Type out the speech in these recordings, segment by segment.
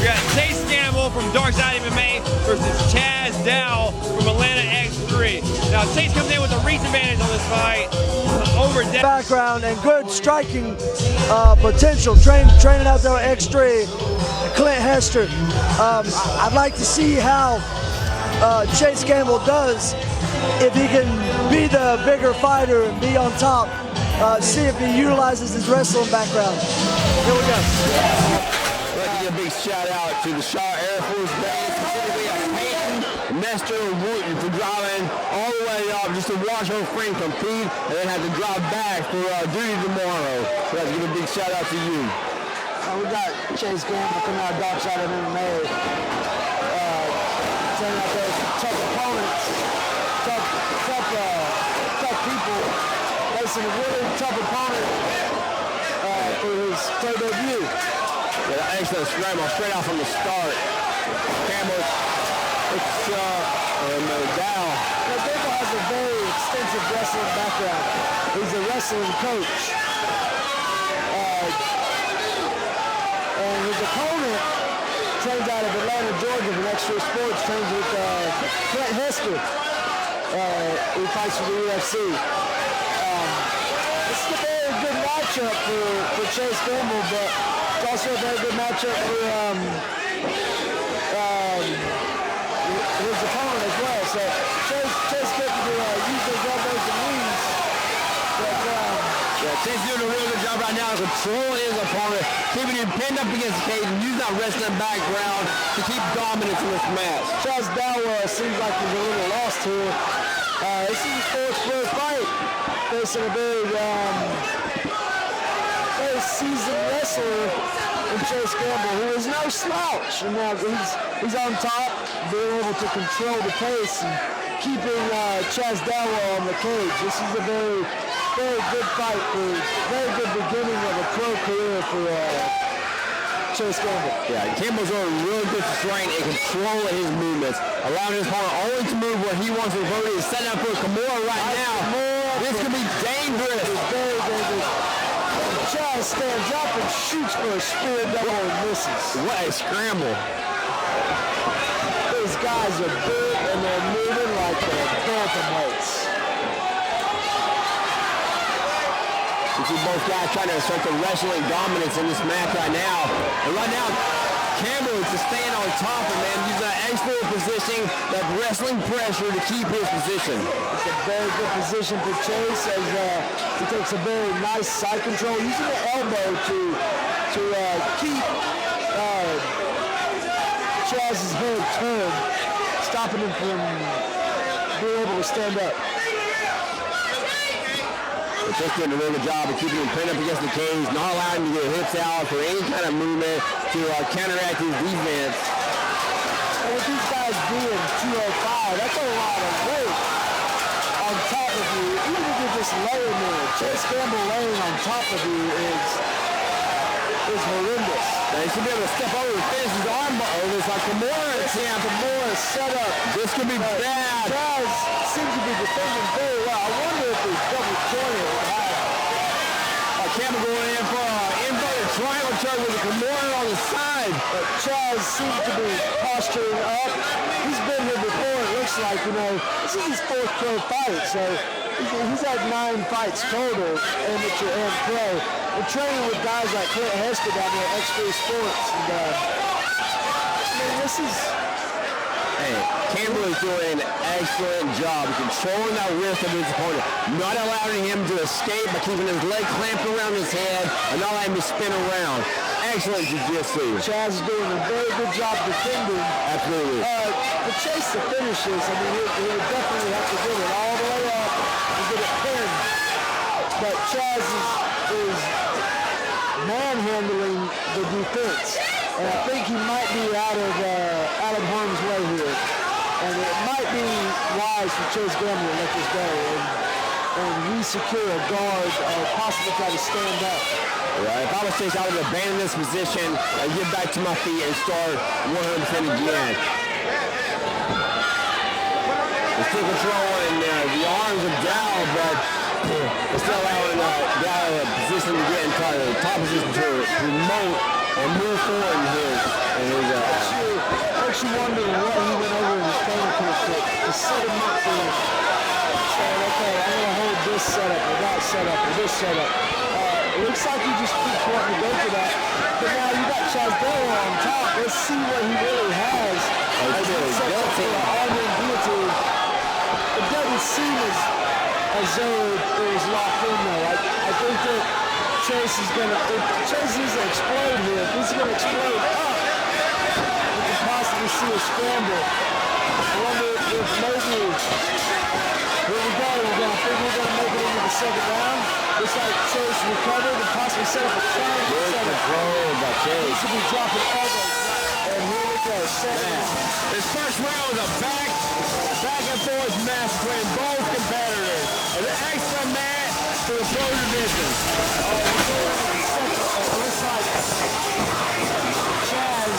got Chase Gamble from Darkside MMA versus Chaz Dowdell from Atlanta X3. Now Chase comes in with a reach advantage on this fight over Dowdell. Background and good striking potential. Training out there at X3, Clint Hester. I'd like to see how Chase Gamble does if he can be the bigger fighter and be on top. See if he utilizes his wrestling background. Here we go. I'd like to give a big shout out to the Shaw Air Force Base, specifically at Peyton, Nestor, and Wooten for driving all the way up just to watch her friend compete and then have to drive back for duty tomorrow. So I'd like to give a big shout out to you. We got Chase Gamble coming out of Darkside of MMA. Turning out those tough opponents, tough people, facing a really tough opponent for his third debut. Yeah, excellent scramble straight out from the start. Gamble, Dowdell. Gamble has a very extensive wrestling background. He's a wrestling coach. And his opponent trains out of Atlanta, Georgia, from Extra Sports, trains with Clint Hester, who fights for the UFC. This is a very good matchup for Chase Gamble, but it's also a very good matchup for his opponent as well. So Chase gets to use those elbows and knees. Yeah, Chase doing a really good job right now controlling his opponent, keeping him pinned up against the cage and using that wrestling background to keep dominance in this match. Chaz Dowdell seems like he's a little lost here. This is his fourth pro fight, facing a very seasoned wrestler in Chase Gamble, who is no slouch. And now he's on top, being able to control the pace and keeping Chaz Dowdell on the cage. This is a very good fight, very good beginning of a pro career for Chase Gamble. Yeah, Gamble's on really good strength and control of his movements, allowing his opponent only to move where he wants to move. He's setting up for Kimura right now. This could be dangerous. It's very dangerous. And Chaz stands up and shoots for a spear double and misses. What a scramble. These guys are big and they're moving like they're bantamweights. You see both guys trying to assert the wrestling dominance in this match right now. And right now, Gamble is just staying on top of him, using that excellent position, that wrestling pressure to keep his position. It's a very good position for Chase as he takes a very nice side control, using the elbow to keep Chaz's head turned, stopping him from being able to stand up. Just doing a really good job of keeping him pinned up against the cage, not allowing him to get hits out for any kind of movement to counteract his defense. And with these guys being 205, that's a lot of weight on top of you, even if you're just laying there. Chase Gamble laying on top of you is horrendous. Now he should be able to step over and finish his armbar. It's like Kimura attempt. Kimura set up. This could be bad. Chaz seems to be defending very well. I wonder if he's double jointed. Gamble going in for an inverted triangle choke with a Kimura on the side. But Chaz seems to be posturing up. He's been here before, it looks like, this is his fourth pro fight, so he's had 9 fights total, amateur and pro. We're training with guys like Clint Hester down there at X3 Sports, and this is... Hey, Gamble is doing an excellent job of controlling that wrist of his opponent, not allowing him to escape by keeping his leg clamped around his head and not letting him spin around. Excellent jiu-jitsu. Chaz is doing a very good job defending. Absolutely. To chase the finishes, he'll definitely have to get it all the way up and get it pinned. But Chaz is manhandling the defense. And I think he might be out of harm's way here. And it might be wise for Chase Gamble to let this go and re-secure a guard or possibly try to stand up. Right. If I was Chase, I would abandon this position and get back to my feet and start 100% again. It's still controlling the arms of Dowdell, but it's still allowing Dowdell a position to get into the top position to promote and move forward in his Makes you wonder what he went over in his training camp to set him up for saying, okay, I'm going to hold this setup or that setup or this setup. It looks like he just keeps wanting to go for that. But now you got Chaz on top. Let's see what he really has. It doesn't seem as though it was locked in though. I think that Chaz is going to, if Chaz is going to explode here, if he's going to explode up, we can possibly see a scramble. I wonder if maybe, here we go, I think we're going to make it into the second round. Looks like Chaz recovered and possibly set up a triangle. Good control by Chaz. He should be dropping elbows. And here we go, This first round was a back and forth match between both competitors. And an extra match to the pro division. Looks like Chaz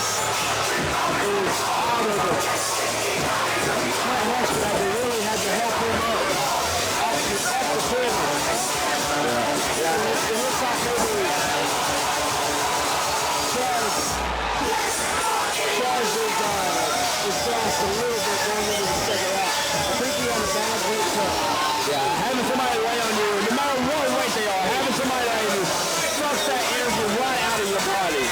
is out of it. They really had to help him up off the table. It looks like maybe Chaz is fast a little bit going into the second round. I think he had a bad weight cut. Yeah, having somebody lay on you, no matter what weight they are, having somebody lay on you sucks that energy right out of your body.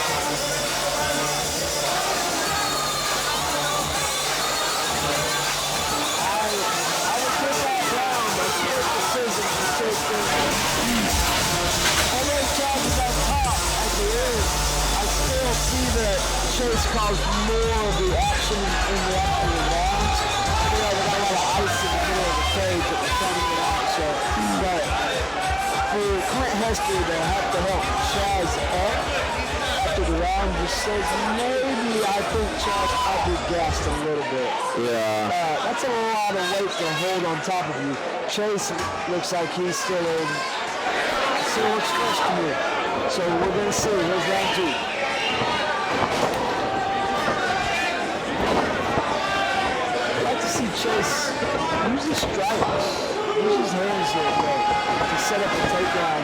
I would put that down, but split decision to take things. Although Chaz is on top at the end, I still see that Chaz caused more of the action in the actual rounds. We got a lot of ice in the middle of the cage that we're trying to get out. So, but for Clint Hester to have to help Chaz up after the round just says maybe I think Chaz might be gassed a little bit. Yeah. That's a lot of weight to hold on top of you. Chaz looks like he's still in. Still looks fresh to me. So we're going to see. Here's round two. I'd like to see Chaz use his strikes. Use his hands here to set up a takedown.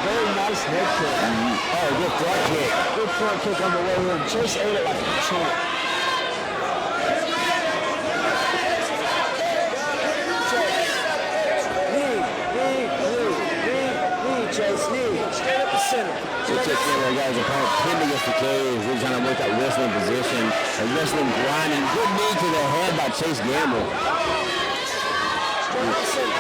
Very nice head kick. Oh, good front kick. Good front kick on the way in. Chaz ate it like a champ. Chaz, knee, straight up the center. Just check in there, guys. Opponent pinned against the cage. We're trying to make that wrestling position. A wrestling grinding. Good knee to the head by Chaz Gamble. Straight up the center.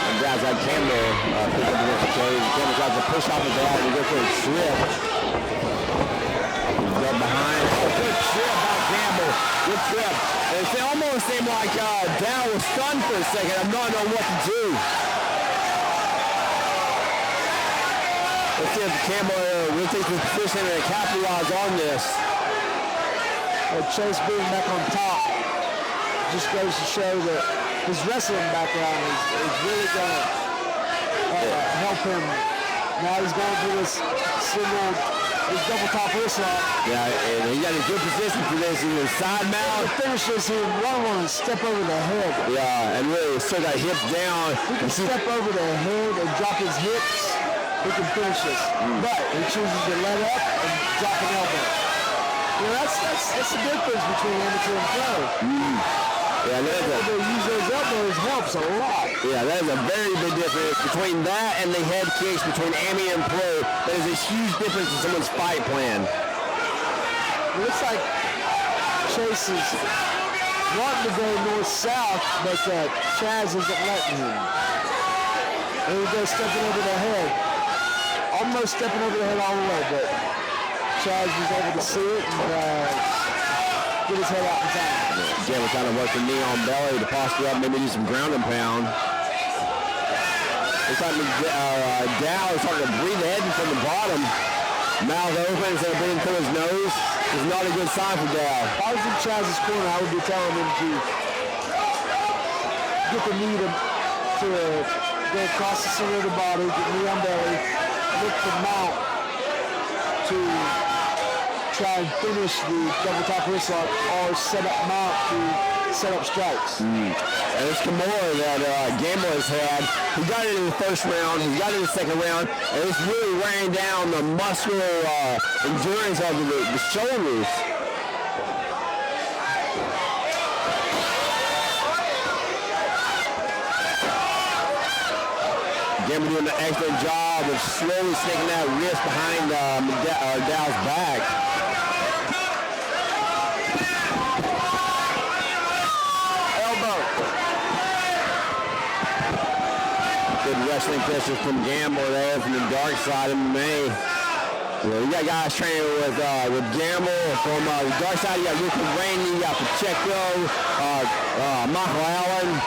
And guys like Campbell pick up against the cage. Campbell tries to push off his arm and go for a trip. He's up behind. Oh, good trip by Campbell. Good trip. And it almost seemed like Dowdell was stunned for a second. I'm not knowing what to do. Let's see if Campbell really takes his position and capitalize on this. Chaz being back on top just goes to show that his wrestling background is really going to help him. Now he's going for this double top wrist lock. Yeah, and he got a good position for this. He was side mount. The finish this, he would want to step over the head. Yeah, and really still got hips down. He can step over the head and drop his hips. He can finish this. But he chooses to let up and drop an elbow. You know, that's the difference between amateur and pro. Yeah, they use those elbows helps a lot. Yeah, that is a very big difference between that and the head kicks between Ami and pro. That is a huge difference in someone's fight plan. It looks like Chaz is wanting to go north-south, but Chaz isn't letting him. There he goes, stepping over the head. Almost stepping over the head all the way, but Chaz was able to see it and get his head out in time. Again, we're trying to work the knee on belly to posture up, maybe do some ground and pound. It's like Dow is starting to breathe the head from the bottom. Mouth open instead of breathing through his nose. It's not a good sign for Dow. If I was in Chaz's corner, I would be telling him to get the knee to go across the center of the body, get knee on belly, lift the mount to try and finish the double top wrist lock, or set up mount to set up strikes. And it's Kimura that Gamble has had. He got it in the first round, he got it in the second round, and it's really wearing down the muscular endurance of the shoulders. Gamble doing an excellent job of slowly snaking that wrist behind Dowdell's back. Good wrestling pressure from Gamble there from the dark side of May. Well, you got guys training with Gamble from the dark side. You got Rick Rainey, you got Pacheco, Michael Allen.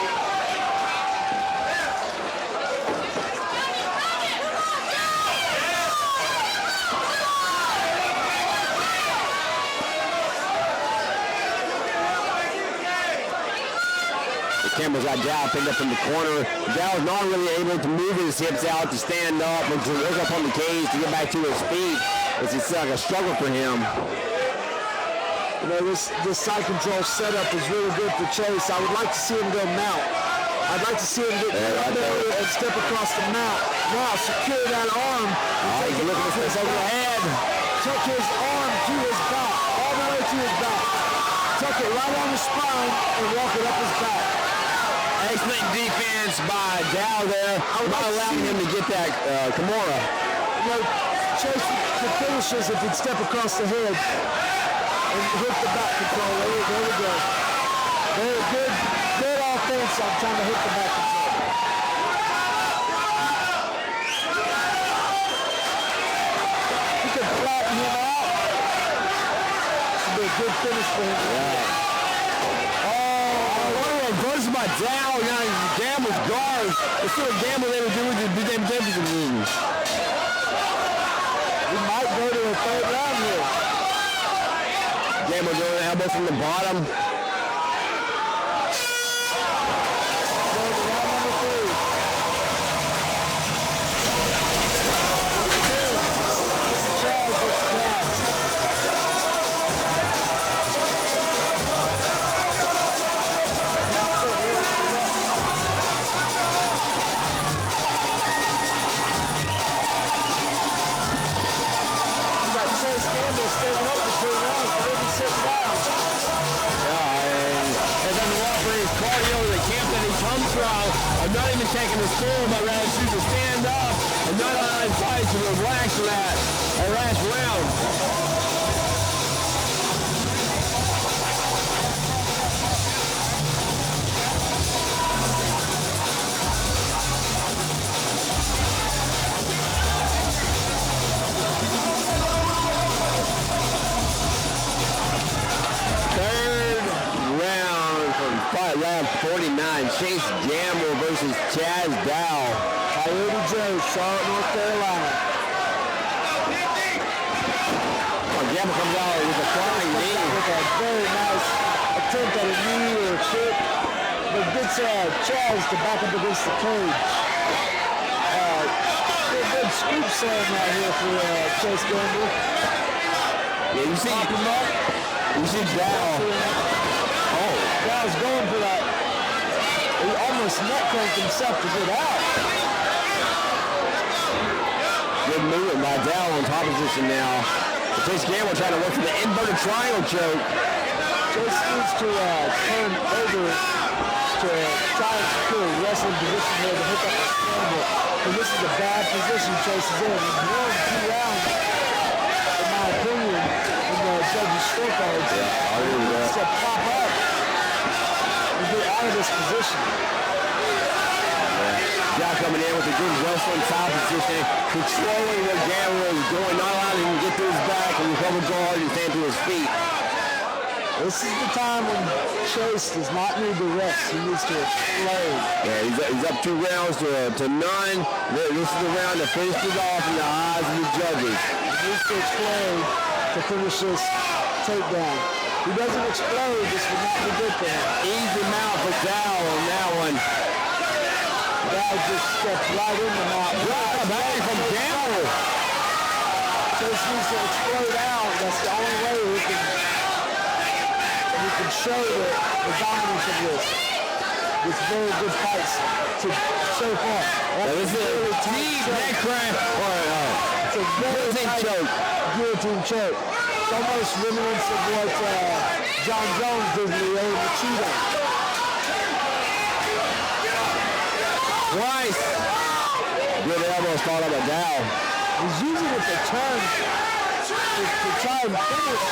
Campbell's got Dow picked up in the corner. Dow's not really able to move his hips out to stand up and to work up on the cage to get back to his feet. It's like a struggle for him. You know, this side control setup is really good for Chase. I would like to see him go mount. I'd like to see him get up there and step across the mount. Now secure that arm. He's looking at this over the head. Tuck his arm to his back, all the way to his back. Tuck it right on his spine and walk it up his back. Excellent defense by Dow there, not allowing him to get that Kimura. You know, Chase could finish this if he'd step across the head and hit the back control. There we go. Very good offense on trying to hit the back control. He could flatten him out. This would be a good finish for him. Yeah. Versus by Dow, Gamble's guard. Let's see what Gamble able to do with the championship ring. We might go to a third round here. Gamble doing the elbow from the bottom. I'm not even taking his form, but rather choose to stand up and not allowing fight to relax for that last round. Third round from fight round 49. Chase Gamble versus Chaz Dow. Coyote Joe, Charlotte, North Carolina. Gamble comes out with a flying knee. With a very nice attempt at a knee or a kick. But gets Chaz to back up against the cage. Good scoop slam right here for Chase Gamble. Yeah, you see Dow. Oh, Dow's going for that. He almost neck cranked himself to get out. Good movement by Dow on top position now. Chase Gamble trying to work for the inverted triangle choke. Chase needs to turn over to try and secure a wrestling position here to hook up the scramble. And this is a bad position Chase is in. He's won 2 rounds, in my opinion, in the judges' scorecards. Yeah, I agree with He needs that. to pop up and get out of this position. Dow coming in with a good wrestling side position, controlling where Gamble is going, not allowing him to get to his back and recover guard and stand to his feet. This is the time when Chase does not need to rest. He needs to explode. Yeah, he's up 2 rounds to none. This is the round that finished it off in the eyes of the judges. He needs to explode to finish this takedown. If he doesn't explode, this will not be good for him. Easy mount for Dow on that one. Dow just steps right in the mount. Drop back from Gamble. Chase needs to explode out. That's the only way he can show the dominance with very good fights so far. This is a deep neck cramp. It's a very tight guillotine choke. It's almost reminiscent of what John Jones did to the old Cheetah. Twice. Good elbows followed by Dow. He's using it to turn to try and finish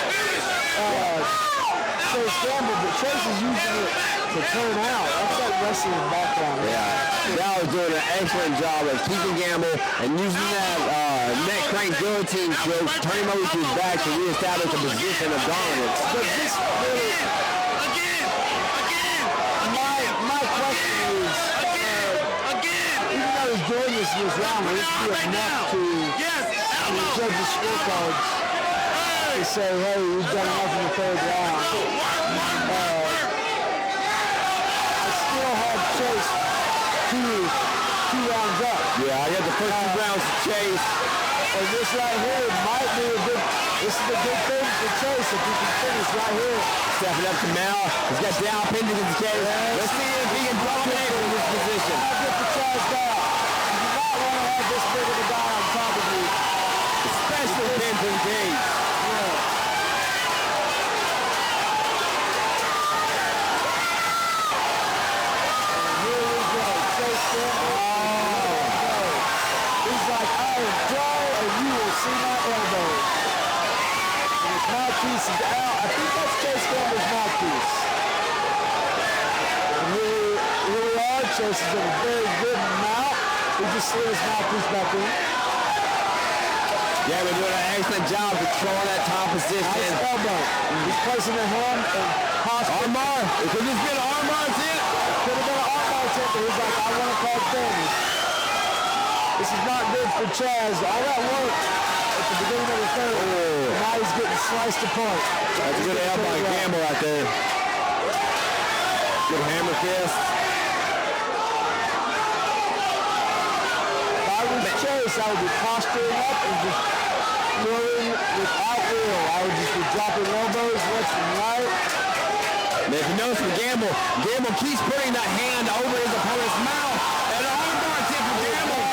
Chase Campbell, but Chase is using it to turn out. That's that wrestling background. Yeah. Dow is doing an excellent job of keeping Gamble and using that neck crank guillotine choke to turn him over to his back to reestablish a position of dominance. But this really, my question is, even though he's doing this in this round, will this be enough to judge the scorecards to say, hey, we've done enough in the third round? I still have Chase two rounds up. Yeah, I got the first 2 rounds to Chase. And this right here might be this is a good thing for Chase if he can finish right here. Stepping up to Mal. He's got Dow pinned against Chase. Let's see if he can dominate in this position. I'll get the Chaz down. You do not want to have this big of a guy on top of you. Especially pinned from Cage. He's like, I will throw and you will see my elbow. And his mouthpiece is out. I think that's Chase Campbell's mouthpiece. And here we are. Chase is in a very good mount. He just slid his mouthpiece back in. Yeah, we're doing an excellent job controlling that top position. Nice elbow. He's placing the hand and armbar. It could just be an armbar tip. Could have been an armbar tip, but he's like, I want to call damage. This is not good for Chaz. All that worked at the beginning of the third. And now he's getting sliced apart. That's a good elbow by Gamble right there. Good hammer fist. If I was Chase, I would be posturing up and just throwing without will. I would just be dropping elbows left and right. And if you notice from Gamble keeps putting that hand over his opponent's mouth. And an armbar tip from Gamble.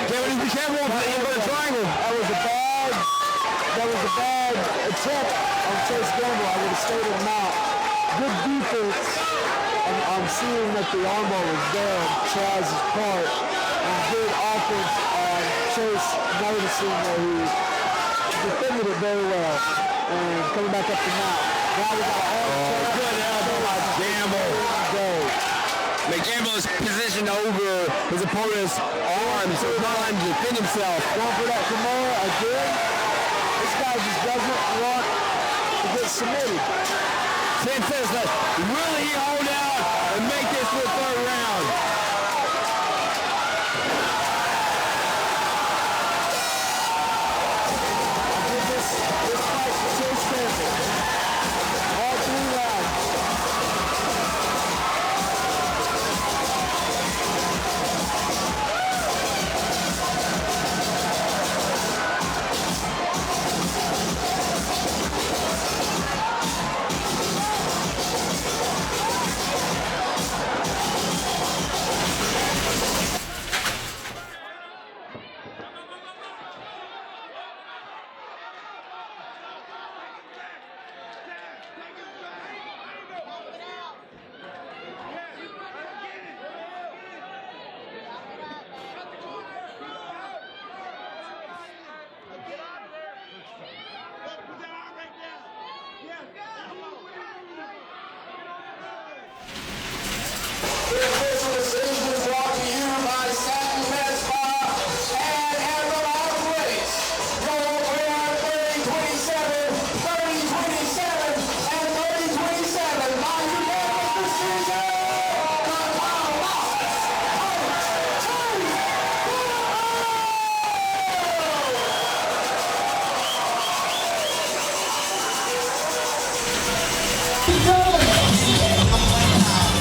Gamble, be careful of the triangle. That was a bad attempt on Chase Gamble. I would have stayed in mount. Good defense on seeing that the armbar was there on Chaz's part. And good offense on Chase noticing that he defended it very well. And coming back up to mount. Now we got an good elbow by Gamble. Gamble is positioned over his opponent's arm, so he's not allowing him to defend himself. Going for that Kimura again. This guy just doesn't want to get submitted. Tim says that will he hold out and make this to the third round? I give this fight to Chase Campbell. All 3 rounds.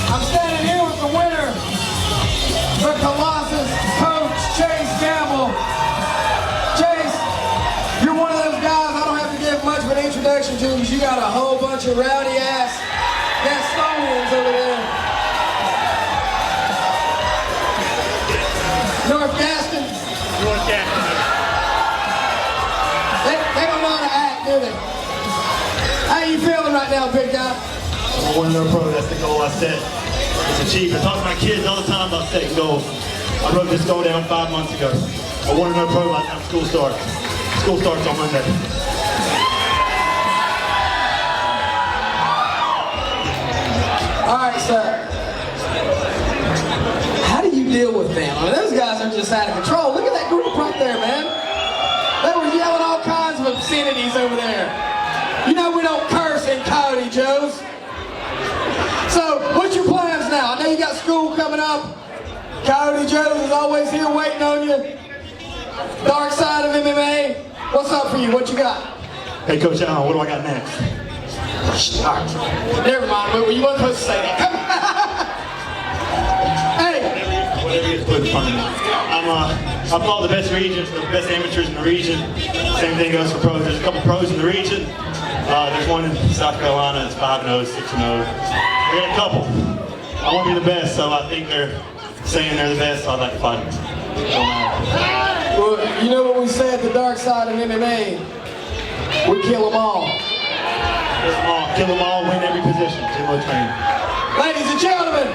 I'm standing here with the winner, the Colossus, Coach Chase Campbell. Chase, you're one of those guys I don't have to give much of an introduction to because you got a whole bunch of rowdy ass Gastonians over there. North Gaston. North Gaston. They don't know how to act, do they? How you feeling right now, big guy? I want to know pro, that's the goal I set. It's achieved. I talk to my kids all the time about setting goals. I wrote this goal down 5 months ago. I want to know pro by the time school starts. School starts on Monday. All right, sir. How do you deal with them? I mean, those guys are just out of control. Look at that group right there, man. They were yelling all kinds of obscenities over there. You know we don't curse in Coyote Joe's. So, what's your plans now? I know you got school coming up. Coyote Joe's is always here waiting on you. Dark side of MMA. What's up for you? What you got? Hey, Coach Allen, what do I got next? All right. Never mind. You weren't supposed to say that. Come on. Hey. Whatever gets put in front of me. I'm all the best regions, the best amateurs in the region. Same thing goes for pros. There's a couple pros in the region. There's one in South Carolina that's 5-0, 6-0. We got a couple. I want to be the best, so I think they're saying they're the best, so I'd like to fight them. Well, you know what we say at the dark side of MMA? We kill them all. Kill them all, win every position. Too much training. Ladies and gentlemen,